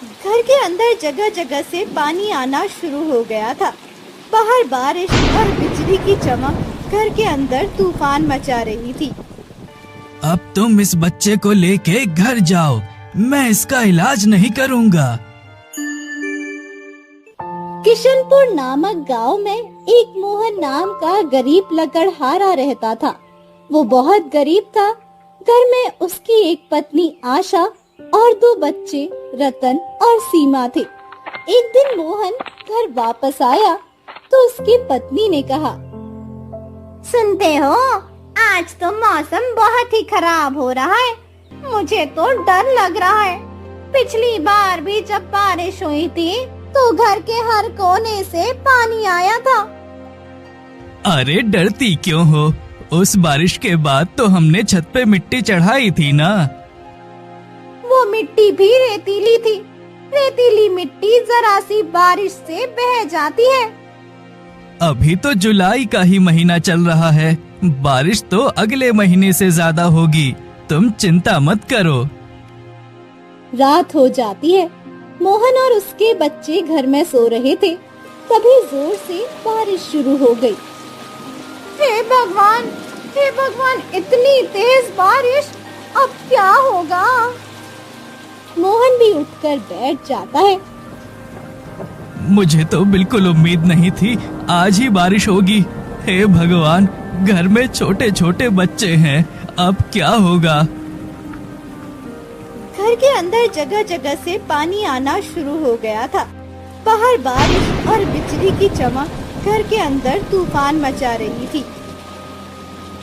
घर के अंदर जगह जगह से पानी आना शुरू हो गया था। बाहर बारिश और बिजली की चमक घर के अंदर तूफान मचा रही थी। अब तुम इस बच्चे को लेके घर जाओ, मैं इसका इलाज नहीं करूँगा। किशनपुर नामक गांव में एक मोहन नाम का गरीब लकड़हारा रहता था। वो बहुत गरीब था। घर में उसकी एक पत्नी आशा और 2 बच्चे रतन और सीमा थे। एक दिन मोहन घर वापस आया तो उसकी पत्नी ने कहा, सुनते हो, आज तो मौसम बहुत ही खराब हो रहा है। मुझे तो डर लग रहा है। पिछली बार भी जब बारिश हुई थी तो घर के हर कोने से पानी आया था। अरे डरती क्यों हो? उस बारिश के बाद तो हमने छत पे मिट्टी चढ़ाई थी ना। वो मिट्टी भी रेतीली थी। रेतीली मिट्टी जरा सी बारिश से बह जाती है। अभी तो जुलाई का ही महीना चल रहा है, बारिश तो अगले महीने से ज्यादा होगी। तुम चिंता मत करो। रात हो जाती है। मोहन और उसके बच्चे घर में सो रहे थे। तभी जोर से बारिश शुरू हो गई। हे भगवान, हे भगवान, इतनी तेज बारिश, अब क्या होगा? मोहन भी उठकर बैठ जाता है। मुझे तो बिल्कुल उम्मीद नहीं थी आज ही बारिश होगी। हे भगवान, घर में छोटे छोटे बच्चे हैं, अब क्या होगा? घर के अंदर जगह जगह से पानी आना शुरू हो गया था। बाहर बारिश और बिजली की चमक घर के अंदर तूफान मचा रही थी।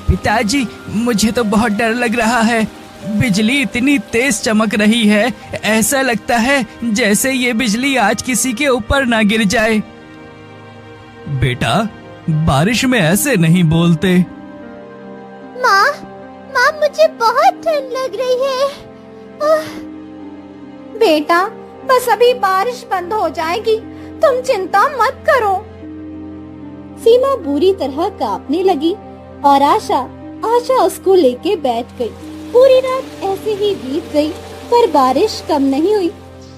पिताजी, मुझे तो बहुत डर लग रहा है। बिजली इतनी तेज चमक रही है, ऐसा लगता है जैसे ये बिजली आज किसी के ऊपर ना गिर जाए। बेटा, बारिश में ऐसे नहीं बोलते। माँ, मुझे बहुत ठंड लग रही है। बेटा, बस अभी बारिश बंद हो जाएगी, तुम चिंता मत करो। सीमा बुरी तरह कांपने लगी और आशा उसको लेके बैठ गई। पूरी रात ऐसे ही बीत गई, पर बारिश कम नहीं हुई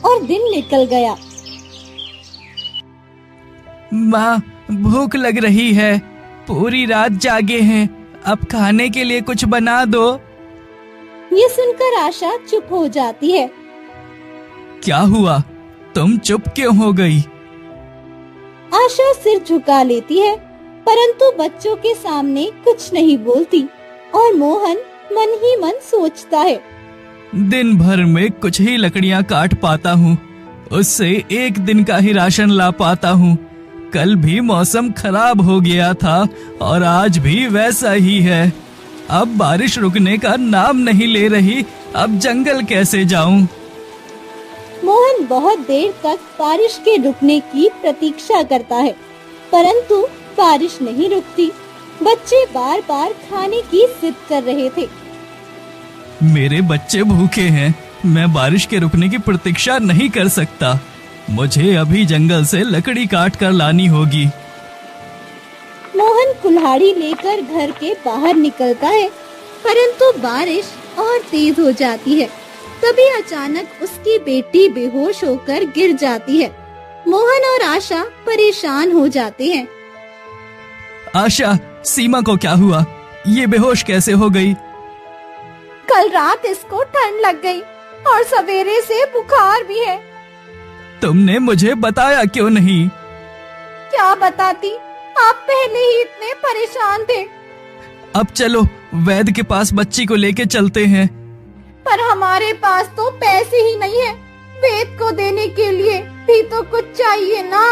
और दिन निकल गया। माँ, भूख लग रही है, पूरी रात जागे हैं, अब खाने के लिए कुछ बना दो। ये सुनकर आशा चुप हो जाती है। क्या हुआ? तुम चुप क्यों हो गई? आशा सिर झुका लेती है, परंतु बच्चों के सामने कुछ नहीं बोलती और मोहन मन ही मन सोचता है। दिन भर में कुछ ही लकड़ियां काट पाता हूँ, उससे एक दिन का ही राशन ला पाता हूँ। कल भी मौसम खराब हो गया था और आज भी वैसा ही है। अब बारिश रुकने का नाम नहीं ले रही, अब जंगल कैसे जाऊं? मोहन बहुत देर तक बारिश के रुकने की प्रतीक्षा करता है, परंतु बारिश नहीं रुकती। बच्चे बार बार खाने की जिद कर रहे थे। मेरे बच्चे भूखे हैं, मैं बारिश के रुकने की प्रतीक्षा नहीं कर सकता। मुझे अभी जंगल से लकड़ी काट कर लानी होगी। मोहन कुल्हाड़ी लेकर घर के बाहर निकलता है, परंतु बारिश और तेज हो जाती है। तभी अचानक उसकी बेटी बेहोश होकर गिर जाती है। मोहन और आशा परेशान हो जाते हैं। आशा, सीमा को क्या हुआ? ये बेहोश कैसे हो गई? कल रात इसको ठंड लग गई और सवेरे से बुखार भी है। तुमने मुझे बताया क्यों नहीं? क्या बताती, आप पहले ही इतने परेशान थे। अब चलो वैद्य के पास बच्ची को लेके चलते हैं। पर हमारे पास तो पैसे ही नहीं है। वैद्य को देने के लिए भी तो कुछ चाहिए ना।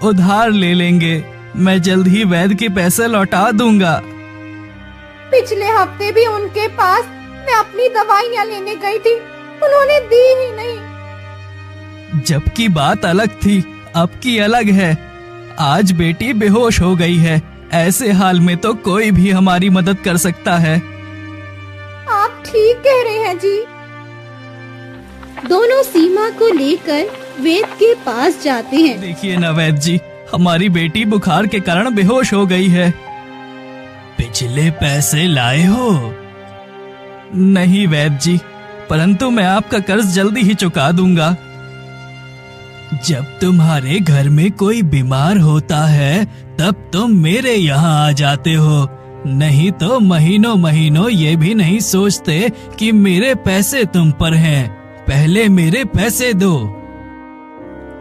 उधार ले लेंगे, मैं जल्द ही वैद्य के पैसे लौटा दूंगा। पिछले हफ्ते भी उनके पास मैं अपनी दवाइयाँ लेने गई थी, उन्होंने दी ही नहीं। जबकि बात अलग थी, अब की अलग है। आज बेटी बेहोश हो गई है, ऐसे हाल में तो कोई भी हमारी मदद कर सकता है। आप ठीक कह रहे हैं जी। दोनों सीमा को लेकर वैद्य के पास जाते हैं। देखिए ना वैद्य जी, हमारी बेटी बुखार के कारण बेहोश हो गई है। पिछले पैसे लाए हो? नहीं वैद्य जी, परंतु मैं आपका कर्ज जल्दी ही चुका दूंगा। जब तुम्हारे घर में कोई बीमार होता है तब तुम मेरे यहाँ आ जाते हो, नहीं तो महीनों महीनों ये भी नहीं सोचते कि मेरे पैसे तुम पर हैं। पहले मेरे पैसे दो।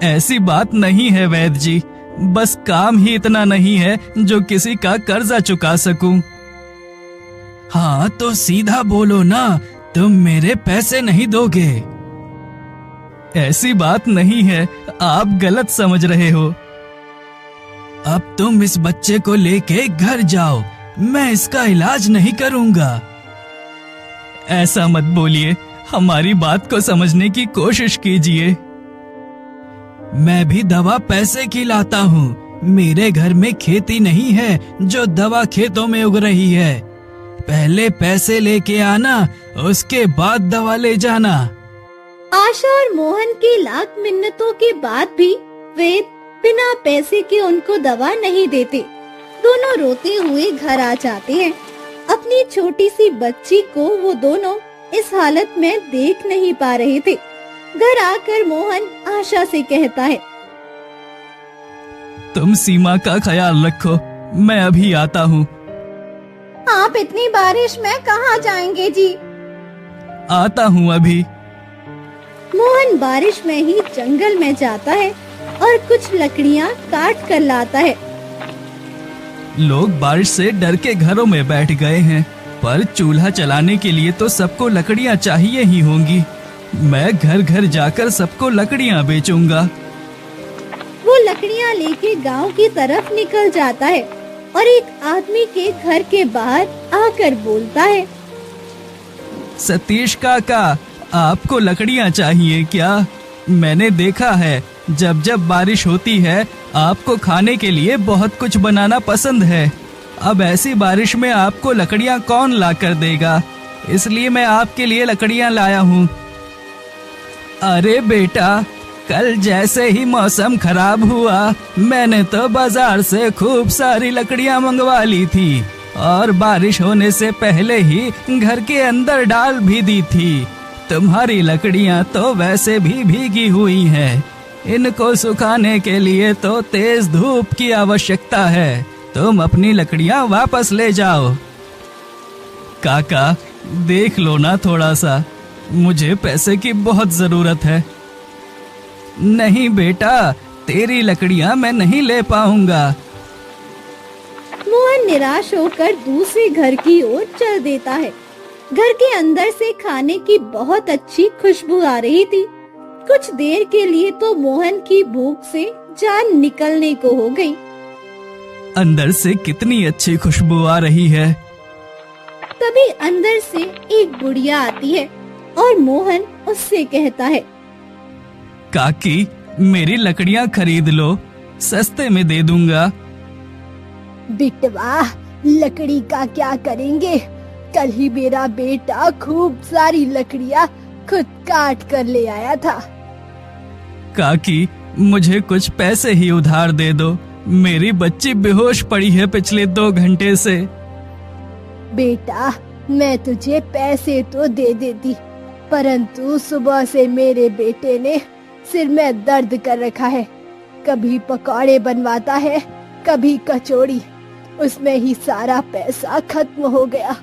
ऐसी बात नहीं है वैद्य जी, बस काम ही इतना नहीं है जो किसी का कर्जा चुका सकूं। हाँ तो सीधा बोलो ना, तुम मेरे पैसे नहीं दोगे। ऐसी बात नहीं है, आप गलत समझ रहे हो। अब तुम इस बच्चे को लेके घर जाओ, मैं इसका इलाज नहीं करूंगा। ऐसा मत बोलिए, हमारी बात को समझने की कोशिश कीजिए। मैं भी दवा पैसे की लाता हूँ, मेरे घर में खेती नहीं है जो दवा खेतों में उग रही है। पहले पैसे लेके आना, उसके बाद दवा ले जाना। आशा और मोहन की लाख मिन्नतों के बाद भी वेद बिना पैसे के उनको दवा नहीं देते। दोनों रोते हुए घर आ जाते हैं। अपनी छोटी सी बच्ची को वो दोनों इस हालत में देख नहीं पा रहे थे। घर आकर मोहन आशा से कहता है, तुम सीमा का ख्याल रखो, मैं अभी आता हूँ। आप इतनी बारिश में कहाँ जाएंगे जी? आता हूँ अभी। मोहन बारिश में ही जंगल में जाता है और कुछ लकड़ियाँ काट कर लाता है। लोग बारिश से डर के घरों में बैठ गए हैं, पर चूल्हा चलाने के लिए तो सबको लकड़ियाँ चाहिए ही होंगी। मैं घर घर जाकर सबको लकड़ियाँ बेचूंगा। वो लकड़ियाँ लेके गांव की तरफ निकल जाता है और एक आदमी के घर के बाहर आकर बोलता है, सतीश काका, आपको लकड़ियाँ चाहिए क्या? मैंने देखा है जब जब बारिश होती है आपको खाने के लिए बहुत कुछ बनाना पसंद है। अब ऐसी बारिश में आपको लकड़ियाँ कौन ला कर देगा, इसलिए मैं आपके लिए लकड़ियाँ लाया हूँ। अरे बेटा, कल जैसे ही मौसम खराब हुआ मैंने तो बाजार से खूब सारी लकड़ियाँ मंगवा ली थी और बारिश होने से पहले ही घर के अंदर डाल भी दी थी। तुम्हारी लकड़ियाँ तो वैसे भी भीगी हुई हैं, इनको सुखाने के लिए तो तेज धूप की आवश्यकता है। तुम अपनी लकड़ियाँ वापस ले जाओ। काका, देख लो ना थोड़ा सा, मुझे पैसे की बहुत जरूरत है। नहीं बेटा, तेरी लकड़ियाँ मैं नहीं ले पाऊंगा। मोहन निराश होकर दूसरे घर की ओर चल देता है। घर के अंदर से खाने की बहुत अच्छी खुशबू आ रही थी। कुछ देर के लिए तो मोहन की भूख से जान निकलने को हो गई। अंदर से कितनी अच्छी खुशबू आ रही है। तभी अंदर से एक बुढ़िया आती है और मोहन उससे कहता है, काकी, मेरी लकड़ियाँ खरीद लो, सस्ते में दे दूंगा। बिटवा, लकड़ी का क्या करेंगे? कल ही मेरा बेटा खूब सारी लकड़ियाँ खुद काट कर ले आया था। काकी, मुझे कुछ पैसे ही उधार दे दो, मेरी बच्ची बेहोश पड़ी है पिछले 2 घंटे से। बेटा, मैं तुझे पैसे तो दे देती, परंतु सुबह से मेरे बेटे ने सिर में दर्द कर रखा है। कभी पकौड़े बनवाता है, कभी कचौड़ी, उसमें ही सारा पैसा खत्म हो गया।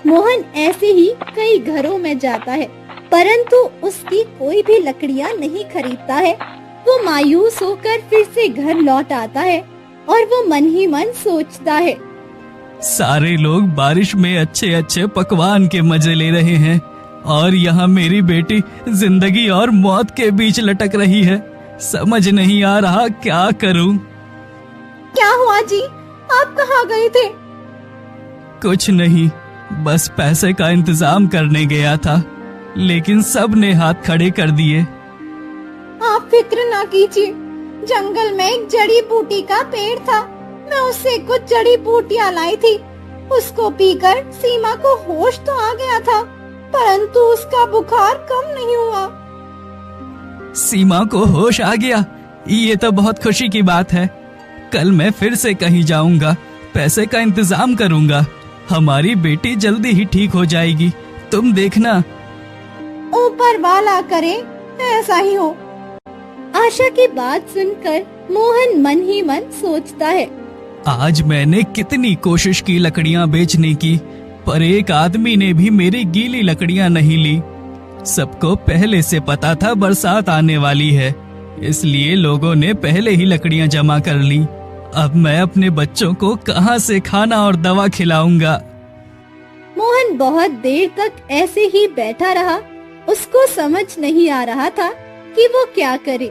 मोहन ऐसे ही कई घरों में जाता है, परंतु उसकी कोई भी लकड़ियाँ नहीं खरीदता है। वो मायूस होकर फिर से घर लौट आता है और वो मन ही मन सोचता है, सारे लोग बारिश में अच्छे अच्छे पकवान के मजे ले रहे हैं और यहाँ मेरी बेटी जिंदगी और मौत के बीच लटक रही है। समझ नहीं आ रहा क्या करूं। क्या हुआ जी, आप कहाँ गए थे? कुछ नहीं, बस पैसे का इंतजाम करने गया था, लेकिन सब ने हाथ खड़े कर दिए। आप फिक्र ना कीजिए, जंगल में एक जड़ी बूटी का पेड़ था, मैं उससे कुछ जड़ी बूटियाँ लाई थी। उसको पीकर सीमा को होश तो आ गया था, परंतु उसका बुखार कम नहीं हुआ। सीमा को होश आ गया? ये तो बहुत खुशी की बात है। कल मैं फिर से कहीं जाऊंगा, पैसे का इंतजाम करूंगा। हमारी बेटी जल्दी ही ठीक हो जाएगी। तुम देखना। ऊपर वाला करे ऐसा ही हो। आशा की बात सुनकर मोहन मन ही मन सोचता है, आज मैंने कितनी कोशिश की लकड़ियां बेचने की, पर एक आदमी ने भी मेरी गीली लकड़ियां नहीं ली। सबको पहले से पता था बरसात आने वाली है, इसलिए लोगों ने पहले ही लकड़ियां जमा कर ली। अब मैं अपने बच्चों को कहां से खाना और दवा खिलाऊंगा। मोहन बहुत देर तक ऐसे ही बैठा रहा। उसको समझ नहीं आ रहा था कि वो क्या करे।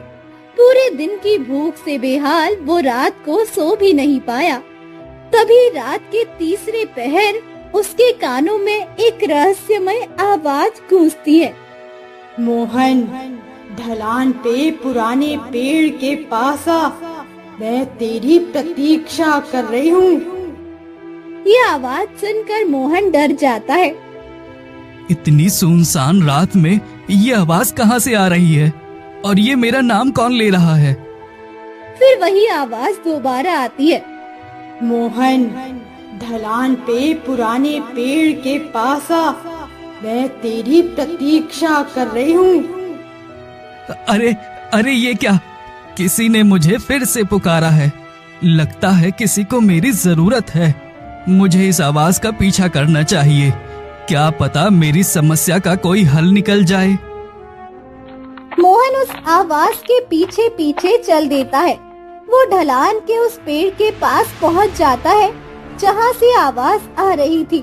पूरे दिन की भूख से बेहाल वो रात को सो भी नहीं पाया। तभी रात के तीसरे पहर उसके कानों में एक रहस्यमय आवाज गूंजती है। मोहन, ढलान पे पुराने पेड़ के पास आ, मैं तेरी प्रतीक्षा कर रही हूँ। ये आवाज सुनकर मोहन डर जाता है। इतनी सुनसान रात में ये आवाज कहां से आ रही है, और ये मेरा नाम कौन ले रहा है? फिर वही आवाज दोबारा आती है। मोहन, ढलान पे पुराने पेड़ के पास आ, मैं तेरी प्रतीक्षा कर रही हूँ। अरे अरे, ये क्या? किसी ने मुझे फिर से पुकारा है। लगता है किसी को मेरी जरूरत है। मुझे इस आवाज का पीछा करना चाहिए। क्या पता मेरी समस्या का कोई हल निकल जाए। मोहन उस आवाज के पीछे पीछे चल देता है। वो ढलान के उस पेड़ के पास पहुंच जाता है जहां से आवाज आ रही थी।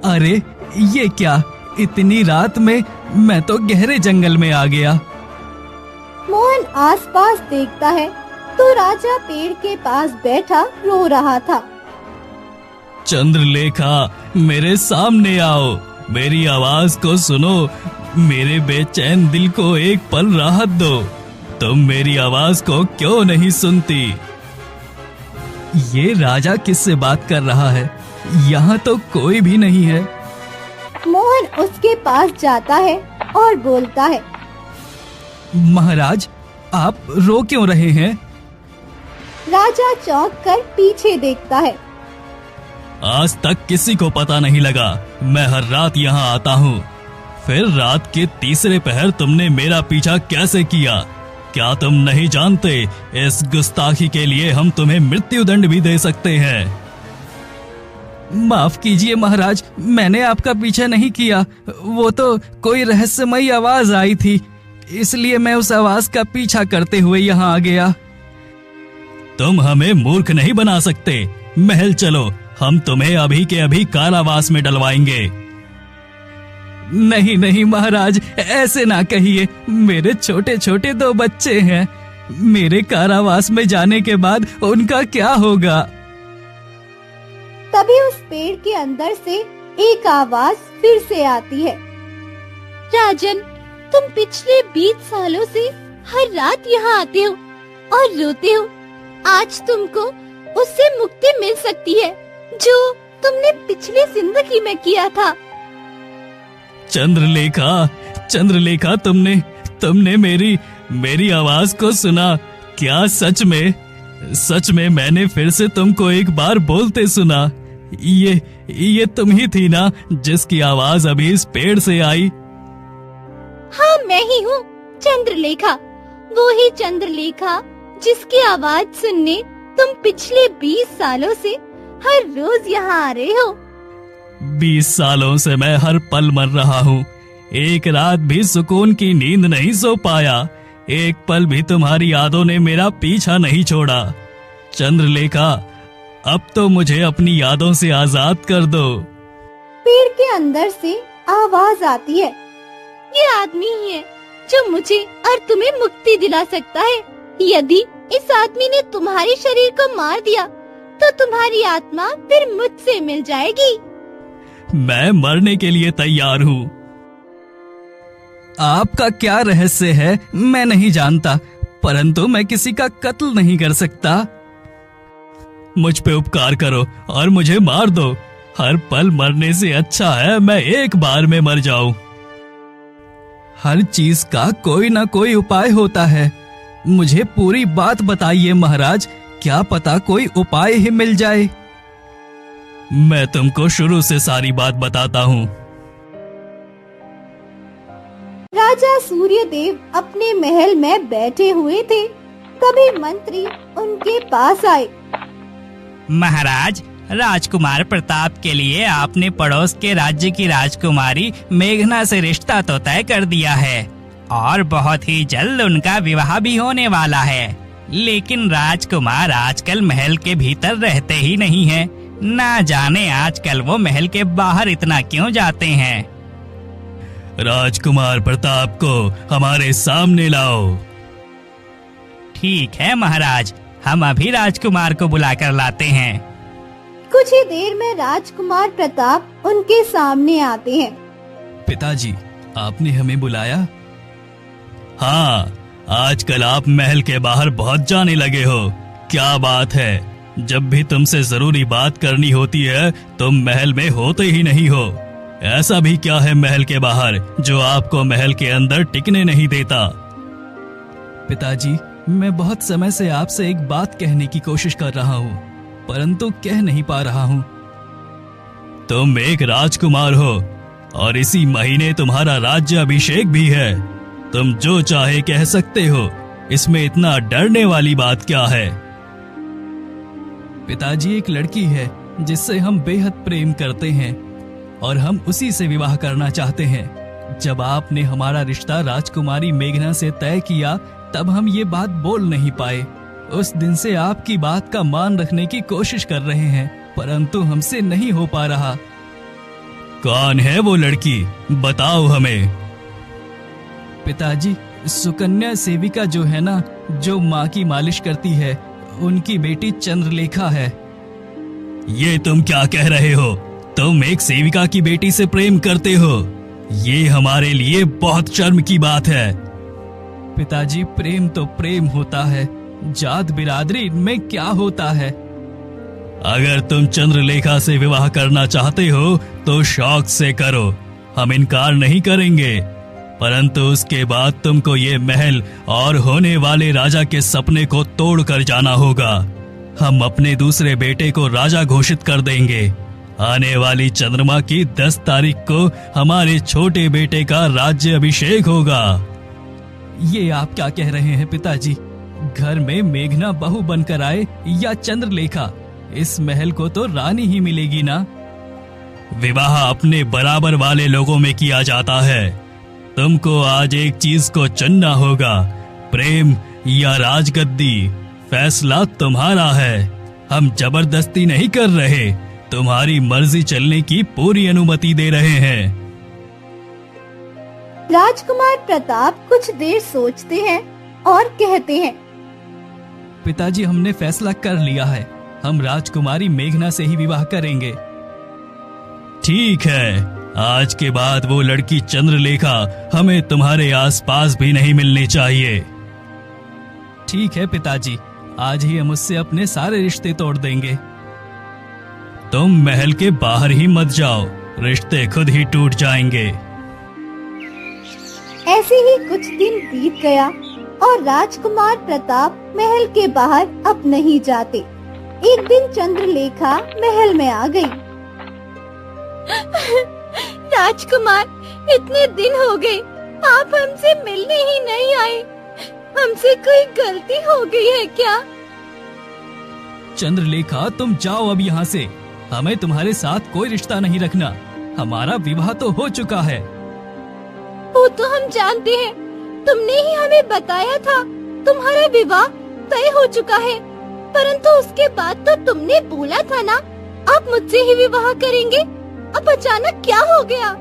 अरे ये क्या? इतनी रात में मैं तो गहरे जंगल में आ गया। मोहन आसपास देखता है तो राजा पेड़ के पास बैठा रो रहा था। चंद्रलेखा, मेरे सामने आओ, मेरी आवाज को सुनो, मेरे बेचैन दिल को एक पल राहत दो। तुम मेरी आवाज को क्यों नहीं सुनती? ये राजा किससे बात कर रहा है? यहाँ तो कोई भी नहीं है। मोहन उसके पास जाता है और बोलता है, महाराज, आप रो क्यों रहे हैं? राजा चौंक कर पीछे देखता है। आज तक किसी को पता नहीं लगा मैं हर रात यहाँ आता हूँ। फिर रात के तीसरे पहर तुमने मेरा पीछा कैसे किया? क्या तुम नहीं जानते, इस गुस्ताखी के लिए हम तुम्हें मृत्युदंड भी दे सकते हैं। माफ कीजिए महाराज, मैंने आपका पीछा नहीं किया। वो तो कोई रहस्यमयी आवाज आई थी, इसलिए मैं उस आवाज का पीछा करते हुए यहाँ आ गया। तुम हमें मूर्ख नहीं बना सकते। महल चलो, हम तुम्हें अभी के अभी कारावास में डलवाएंगे। नहीं नहीं महाराज, ऐसे ना कहिए। मेरे छोटे छोटे 2 बच्चे हैं। मेरे कारावास में जाने के बाद उनका क्या होगा? तभी उस पेड़ के अंदर से एक आवाज फिर से आती है। राजन, तुम पिछले 20 सालों से हर रात यहाँ आते हो और रोते हो। आज तुमको उससे मुक्ति मिल सकती है जो तुमने पिछली जिंदगी में किया था। चंद्रलेखा, चंद्रलेखा, तुमने मेरी आवाज को सुना क्या? सच में मैंने फिर से तुमको एक बार बोलते सुना। ये तुम ही थी ना जिसकी आवाज अभी इस पेड़ से आई? हाँ, मैं ही हूँ, चंद्रलेखा। वो ही चंद्रलेखा जिसकी आवाज सुनने तुम पिछले 20 सालों से हर रोज यहाँ आ रहे हो। 20 सालों से मैं हर पल मर रहा हूँ। एक रात भी सुकून की नींद नहीं सो पाया। एक पल भी तुम्हारी यादों ने मेरा पीछा नहीं छोड़ा। चंद्रलेखा, अब तो मुझे अपनी यादों से आजाद कर दो। पेड़ के अंदर से आवाज आती है। ये आदमी ही है जो मुझे और तुम्हें मुक्ति दिला सकता है। यदि इस आदमी ने तुम्हारे शरीर को मार दिया तो तुम्हारी आत्मा फिर मुझसे मिल जाएगी। मैं मरने के लिए तैयार हूँ। आपका क्या रहस्य है मैं नहीं जानता, परंतु मैं किसी का कत्ल नहीं कर सकता। मुझ पे उपकार करो और मुझे मार दो। हर पल मरने से अच्छा है मैं एक बार में मर जाऊं। हर चीज का कोई ना कोई उपाय होता है। मुझे पूरी बात बताइए महाराज, क्या पता कोई उपाय ही मिल जाए। मैं तुमको शुरू से सारी बात बताता हूँ। राजा सूर्यदेव अपने महल में बैठे हुए थे। तभी मंत्री उनके पास आए। महाराज, राजकुमार प्रताप के लिए आपने पड़ोस के राज्य की राजकुमारी मेघना से रिश्ता तो तय कर दिया है और बहुत ही जल्द उनका विवाह भी होने वाला है। लेकिन राजकुमार आजकल महल के भीतर रहते ही नहीं हैं। ना जाने आजकल वो महल के बाहर इतना क्यों जाते हैं। राजकुमार प्रताप को हमारे सामने लाओ। ठीक है महाराज, हम अभी राजकुमार को बुलाकर लाते हैं। कुछ ही देर में राजकुमार प्रताप उनके सामने आते हैं। पिताजी, आपने हमें बुलाया? हाँ, आजकल आप महल के बाहर बहुत जाने लगे हो। क्या बात है? जब भी तुमसे जरूरी बात करनी होती है तुम महल में होते ही नहीं हो। ऐसा भी क्या है महल के बाहर जो आपको महल के अंदर टिकने नहीं देता? पिताजी, मैं बहुत समय से आपसे एक बात कहने की कोशिश कर रहा हूँ, परंतु कह नहीं पा रहा हूँ। तुम एक राजकुमार हो और इसी महीने तुम्हारा राज्य अभिषेक भी है। तुम जो चाहे कह सकते हो, इसमें इतना डरने वाली बात क्या है? पिताजी, एक लड़की है जिससे हम बेहद प्रेम करते हैं और हम उसी से विवाह करना चाहते हैं। जब आपने हमारा रिश्ता राजकुमारी मेघना से तय किया तब हम ये बात बोल नहीं पाए। उस दिन से आपकी बात का मान रखने की कोशिश कर रहे हैं, परंतु हमसे नहीं हो पा रहा। कौन है वो लड़की, बताओ हमें। पिताजी, सुकन्या सेविका जो है ना, जो माँ की मालिश करती है, उनकी बेटी चंद्रलेखा है। ये तुम क्या कह रहे हो? तुम एक सेविका की बेटी से प्रेम करते हो? ये हमारे लिए बहुत शर्म की बात है। पिताजी, प्रेम तो प्रेम होता है, जात बिरादरी में क्या होता है? अगर तुम चंद्रलेखा से विवाह करना चाहते हो तो शौक से करो, हम इनकार नहीं करेंगे। परंतु उसके बाद तुमको ये महल और होने वाले राजा के सपने को तोड़ कर जाना होगा। हम अपने दूसरे बेटे को राजा घोषित कर देंगे। आने वाली चंद्रमा की 10 तारीख को हमारे छोटे बेटे का राज्य अभिषेक होगा। ये आप क्या कह रहे हैं पिताजी? घर में मेघना बहू बनकर आए या चंद्रलेखा, इस महल को तो रानी ही मिलेगी ना। विवाह अपने बराबर वाले लोगों में किया जाता है। तुमको आज एक चीज को चुनना होगा, प्रेम या राजगद्दी। फैसला तुम्हारा है। हम जबरदस्ती नहीं कर रहे, तुम्हारी मर्जी चलने की पूरी अनुमति दे रहे हैं। राजकुमार प्रताप कुछ देर सोचते हैं और कहते हैं, पिताजी, हमने फैसला कर लिया है, हम राजकुमारी मेघना से ही विवाह करेंगे। ठीक है, आज के बाद वो लड़की चंद्रलेखा हमें तुम्हारे आसपास भी नहीं मिलनी चाहिए। ठीक है पिताजी, आज ही हम उससे अपने सारे रिश्ते तोड़ देंगे। तुम महल के बाहर ही मत जाओ, रिश्ते खुद ही टूट जाएंगे। ऐसे ही कुछ दिन बीत गया और राजकुमार प्रताप महल के बाहर अब नहीं जाते। एक दिन चंद्रलेखा महल में आ गई। राजकुमार, इतने दिन हो गए, आप हमसे मिलने ही नहीं आए। हमसे कोई गलती हो गई है क्या? चंद्रलेखा, तुम जाओ अब यहाँ से। हमें तुम्हारे साथ कोई रिश्ता नहीं रखना। हमारा विवाह तो हो चुका है। वो तो हम जानते हैं, तुमने ही हमें बताया था तुम्हारा विवाह तय हो चुका है। परंतु उसके बाद तो तुमने बोला था ना, आप मुझसे ही विवाह करेंगे। अब अचानक क्या हो गया?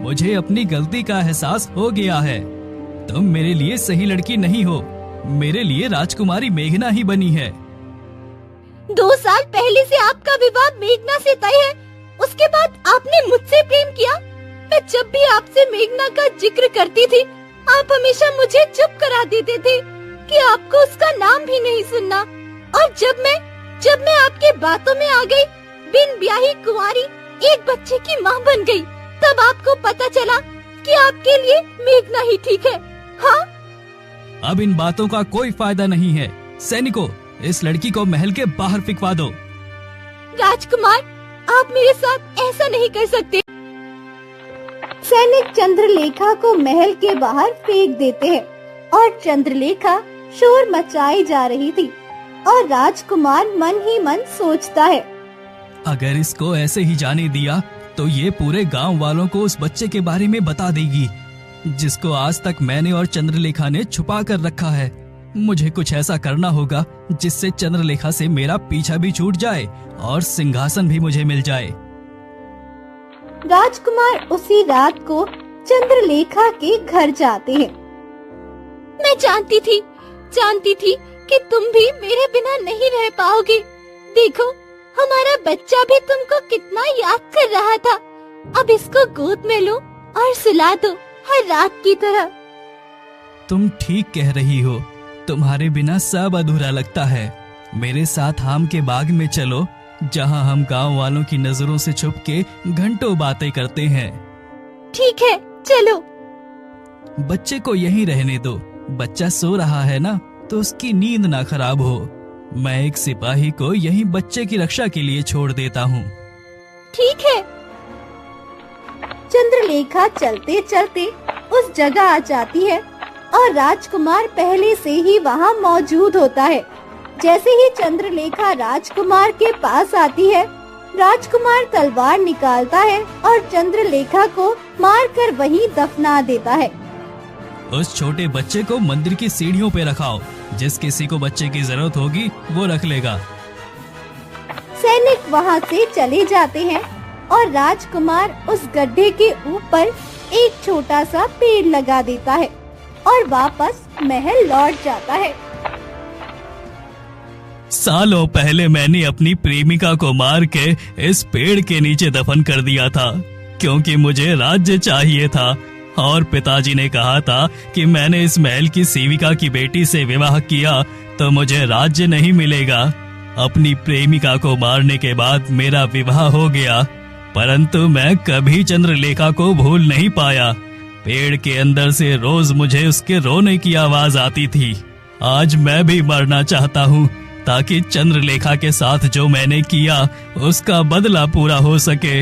मुझे अपनी गलती का एहसास हो गया है। तुम मेरे लिए सही लड़की नहीं हो। मेरे लिए राजकुमारी मेघना ही बनी है। 2 साल पहले से आपका विवाह मेघना से तय है। उसके बाद आपने मुझसे प्रेम किया। मैं जब भी आपसे मेघना का जिक्र करती थी, आप हमेशा मुझे चुप करा देते थे कि आपको उसका नाम भी नहीं सुनना। और जब मैं आपके बातों में आ गई, बिन ब्याही कुंवारी एक बच्चे की माँ बन गई, तब आपको पता चला कि आपके लिए मेघना ही ठीक है। हाँ? अब इन बातों का कोई फायदा नहीं है। सैनिकों, इस लड़की को महल के बाहर फिकवा दो। राजकुमार, आप मेरे साथ ऐसा नहीं कर सकते। सैनिक चंद्रलेखा को महल के बाहर फेंक देते हैं और चंद्रलेखा शोर मचाई जा रही थी और राजकुमार मन ही मन सोचता है, अगर इसको ऐसे ही जाने दिया तो ये पूरे गांव वालों को उस बच्चे के बारे में बता देगी जिसको आज तक मैंने और चंद्रलेखा ने छुपा कर रखा है। मुझे कुछ ऐसा करना होगा जिससे चंद्रलेखा से मेरा पीछा भी छूट जाए और सिंहासन भी मुझे मिल जाए। राजकुमार उसी रात को चंद्रलेखा के घर जाते हैं। मैं जानती थी कि तुम भी मेरे बिना नहीं रह पाओगे। देखो, हमारा बच्चा भी तुमको कितना याद कर रहा था। अब इसको गोद में लो और सुला दो हर रात की तरह। तुम ठीक कह रही हो, तुम्हारे बिना सब अधूरा लगता है। मेरे साथ आम के बाग में चलो, जहाँ हम गांव वालों की नजरों से छुप के घंटों बातें करते हैं। ठीक है, चलो। बच्चे को यहीं रहने दो। बच्चा सो रहा है ना, तो उसकी नींद ना खराब हो। मैं एक सिपाही को यहीं बच्चे की रक्षा के लिए छोड़ देता हूँ। ठीक है। चंद्रलेखा चलते चलते उस जगह आ जाती है और राजकुमार पहले से ही वहाँ मौजूद होता है। जैसे ही चंद्रलेखा राजकुमार के पास आती है, राजकुमार तलवार निकालता है और चंद्रलेखा को मारकर वहीं दफना देता है। उस छोटे बच्चे को मंदिर की सीढ़ियों पे रखाओ। जिस किसी को बच्चे की जरूरत होगी वो रख लेगा। सैनिक वहाँ से चले जाते हैं और राजकुमार उस गड्ढे के ऊपर एक छोटा सा पेड़ लगा देता है और वापस महल लौट जाता है। सालों पहले मैंने अपनी प्रेमिका को मार के इस पेड़ के नीचे दफन कर दिया था, क्योंकि मुझे राज्य चाहिए था और पिताजी ने कहा था कि मैंने इस महल की सेविका की बेटी से विवाह किया तो मुझे राज्य नहीं मिलेगा। अपनी प्रेमिका को मारने के बाद मेरा विवाह हो गया, परंतु मैं कभी चंद्रलेखा को भूल नहीं पाया। पेड़ के अंदर से रोज मुझे उसके रोने की आवाज आती थी। आज मैं भी मरना चाहता हूँ ताकि चंद्रलेखा के साथ जो मैंने किया उसका बदला पूरा हो सके।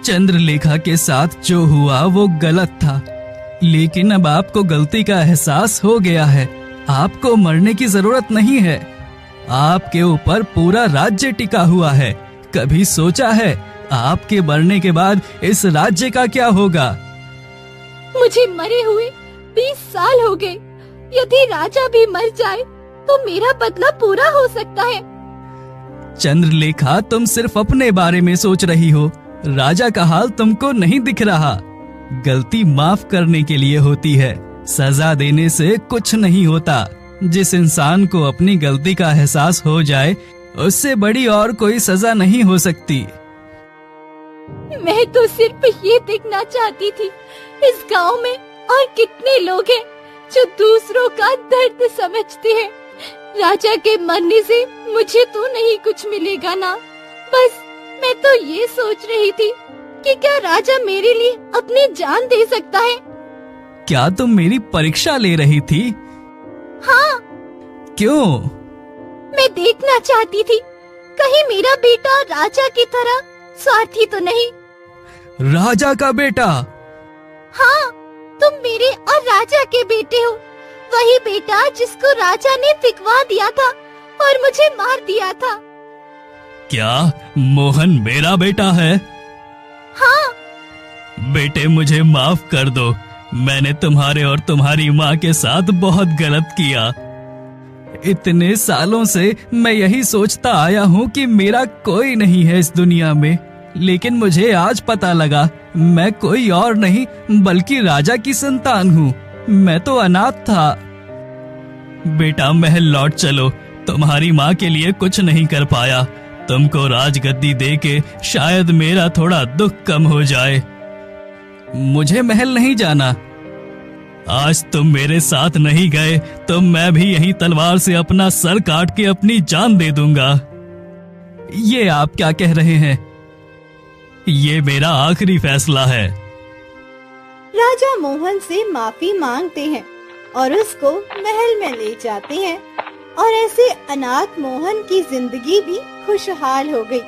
चंद्रलेखा के साथ जो हुआ वो गलत था, लेकिन अब आपको गलती का एहसास हो गया है। आपको मरने की जरूरत नहीं है। आपके ऊपर पूरा राज्य टिका हुआ है। कभी सोचा है आपके मरने के बाद इस राज्य का क्या होगा? मुझे मरे हुए 20 साल हो गए। यदि राजा भी मर जाए तो मेरा बदला पूरा हो सकता है। चंद्रलेखा, तुम सिर्फ अपने बारे में सोच रही हो। राजा का हाल तुमको नहीं दिख रहा। गलती माफ करने के लिए होती है, सजा देने से कुछ नहीं होता। जिस इंसान को अपनी गलती का एहसास हो जाए उससे बड़ी और कोई सजा नहीं हो सकती। मैं तो सिर्फ ये देखना चाहती थी इस गांव में और कितने लोग हैं जो दूसरों का दर्द समझते हैं। राजा के मरने से मुझे तो नहीं कुछ मिलेगा ना। बस मैं तो ये सोच रही थी कि क्या राजा मेरे लिए अपनी जान दे सकता है। क्या तुम मेरी परीक्षा ले रही थी? हाँ। क्यों? मैं देखना चाहती थी कहीं मेरा बेटा राजा की तरह स्वार्थी तो नहीं। राजा का बेटा? हाँ, तुम मेरे और राजा के बेटे हो। वही बेटा जिसको राजा ने फिकवा दिया था और मुझे मार दिया था। क्या मोहन मेरा बेटा है? हाँ। बेटे, मुझे माफ कर दो। मैंने तुम्हारे और तुम्हारी माँ के साथ बहुत गलत किया। इतने सालों से मैं यही सोचता आया हूँ कि मेरा कोई नहीं है इस दुनिया में, लेकिन मुझे आज पता लगा मैं कोई और नहीं बल्कि राजा की संतान हूँ। मैं तो अनाथ था। बेटा, महल लौट चलो। तुम्हारी माँ के लिए कुछ नहीं कर पाया। तुमको राजगद्दी देके शायद मेरा थोड़ा दुख कम हो जाए। मुझे महल नहीं जाना। आज तुम मेरे साथ नहीं गए तो मैं भी यहीं तलवार से अपना सर काट के अपनी जान दे दूंगा। ये आप क्या कह रहे हैं? ये मेरा आखिरी फैसला है। राजा मोहन से माफी मांगते हैं और उसको महल में ले जाते हैं और ऐसे अनाथ मोहन की जिंदगी भी खुशहाल हो गई।